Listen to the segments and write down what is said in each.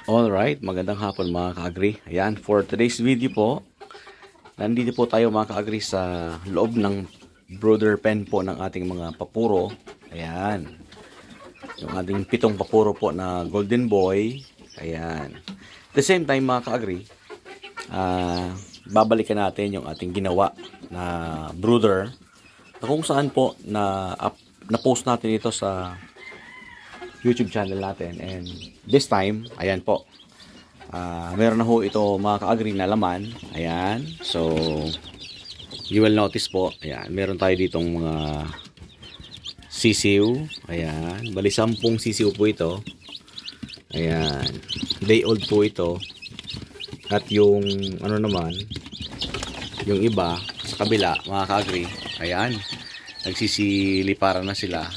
Alright, magandang hapon mga ka-agri. Ayan, for today's video po, nandito po tayo mga ka-agri sa loob ng brooder pen po ng ating mga papuro. Ayan, yung ating 7 papuro po na golden boy. Ayan. At the same time mga ka-agri, babalikan natin yung ating ginawa na brooder na kung saan po na-post natin ito sa YouTube channel natin. And this time, ayan po, meron na ho ito mga ka-agri na laman. Ayan, so you will notice po, ayan, meron tayo ditong mga sisiw. Ayan, bali 10 sisiw po ito. Ayan, day old po ito. At yung ano naman, yung iba sa kabila mga ka-agri, ayan, nagsisiliparan na sila.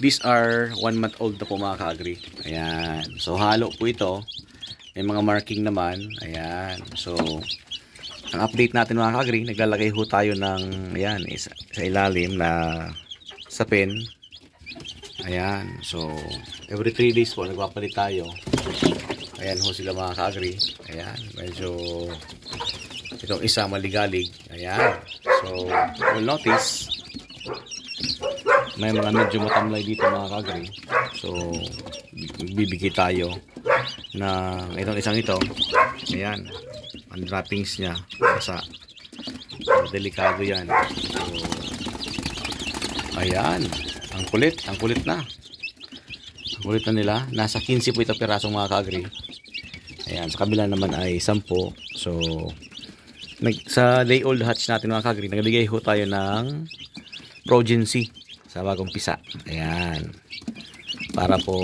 These are 1 month old na po mga ka-agri. Ayan. So halo po ito. May mga marking naman. Ayan. So ang update natin mga ka-agri, naglalagay ho tayo ng ayan, sa ilalim na sapin. Ayan. So every 3 days po nagpapalit tayo. Ayan ho sila mga ka-agri. Ayan. Medyo itong isa maligalig. Ayan. So you'll notice may mga medyo matamlay dito mga ka-agri. So bibigay tayo na itong isang ito. Ayan, ang droppings nya basa. So, delikado yan. So ayan, ang kulit na. Ang kulit na nila. Nasa 15 po ito pirasong mga ka-agri. Ayan, sa kabila naman ay 10. So sa day old hatch natin mga ka-agri, nagbigay ho tayo ng Progency sa bagong pisa. Ayan. Para po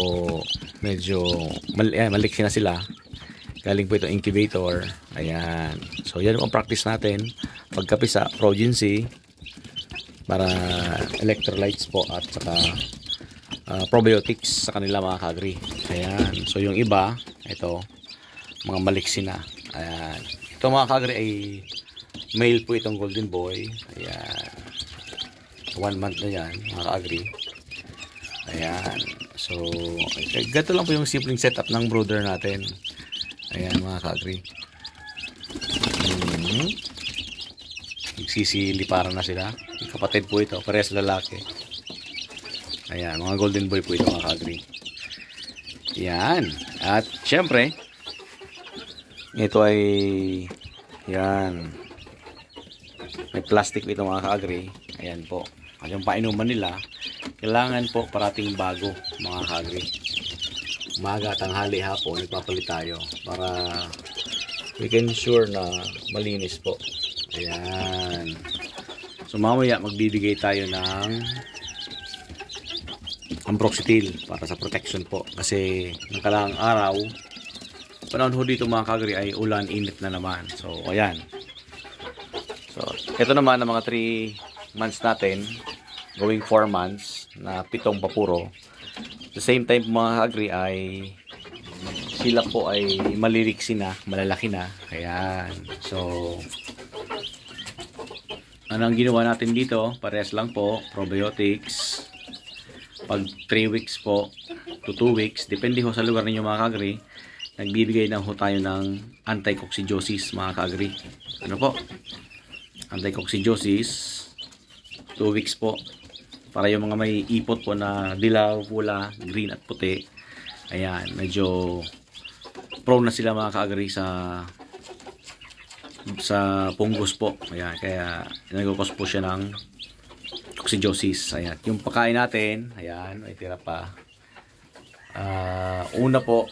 medyo maliksi na sila. Galing po itong incubator. Ayan. So yan ang practice natin. Pagkapisa, Progency. Para electrolytes po at saka probiotics sa kanila mga ka-agri. Ayan. So yung iba, ito, mga maliksi na. Ayan. Ito mga ka-agri ay male po itong golden boy. Ayan. 1 month na yan mga ka-agri. Ayan, so gato lang po yung simpleng setup ng brooder natin. Ayan mga ka-agri. Nagsisiliparan na sila. Kapatid po ito, parehas lalaki. Ayan, mga golden boy po ito mga ka-agri. Ayan, at syempre ito ay yan, may plastic ito mga ka-agri. Ayan po. Yung painuman nila, kailangan po parating bago mga ka-agri. Umaga, tanghali, hapon, nagpapalit tayo para we can ensure na malinis po. Ayan. So mamaya magbibigay tayo ng amproxetil para sa protection po. Kasi nakalang araw, panahon ho dito mga ka-agri ay ulan, init na naman. So ayan. So ito naman ang mga 3 months natin, going 4 months na 7 papuro. At the same time mga ka-agri ay sila po ay maliriksi na, malalaki na. Ayan. So anong ginawa natin dito? Parehas lang po, probiotics. Pag 3 weeks po to 2 weeks, depende ho sa lugar ninyo mga ka-agri, nagbibigay na ho tayo ng anti-coccidiosis mga ka-agri. Ano po? Anti-coccidiosis 2 weeks po, para yung mga may ipot po na dilaw, pula, green at puti. Ayan, medyo prone na sila mga ka-agri sa fungus po. Ayan, kaya nagkakos po siya ng coccidiosis. Ayan, yung pagkain natin, ayan, may tira pa. Una po,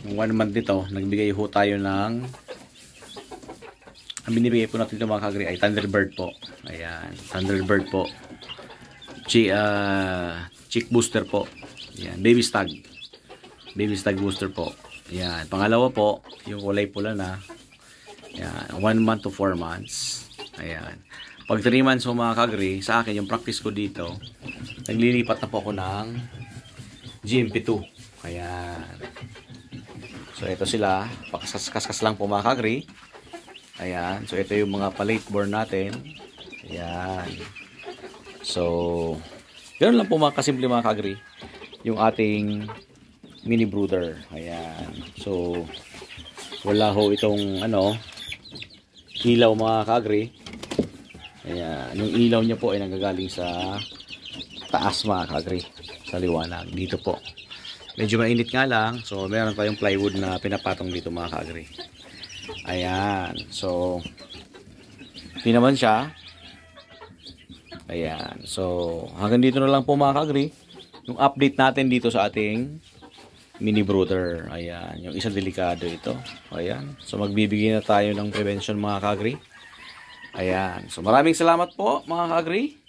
1 month dito, nagbigay ho tayo ng, ang binibigay po natin ito mga ka-agri ay Thunderbird po. Ayan, Thunderbird po. Chick booster po. Ayan, baby stag. Baby stag booster po. Ayan, pangalawa po, yung kulay pula na. Ayan, 1 month to 4 months. Ayan. Pag 3 months po mga ka-agri, sa akin yung practice ko dito, naglilipat na po ako ng GMP2. Ayan. So ito sila, pakaskas lang po mga ka-agri. Ayan, so ito yung mga palate born natin. Ayan. So, ganoon lang po mga kasimple mga ka-agri. Yung ating mini brooder. Ayan. So, wala ho itong ilaw mga ka-agri. Ayan. Yung ilaw niya po ay nanggagaling sa taas mga ka-agri. Sa liwanag. Dito po. Medyo mainit nga lang. So, meron tayong plywood na pinapatong dito mga ka-agri. Ayan. So, hindi naman siya. Ayan. So, hanggang dito na lang po mga ka-agri. Yung update natin dito sa ating mini brooder. Ayan. Yung isang delikado ito. Ayan. So, magbibigay na tayo ng prevention mga ka-agri. Ayan. So, maraming salamat po mga ka-agri.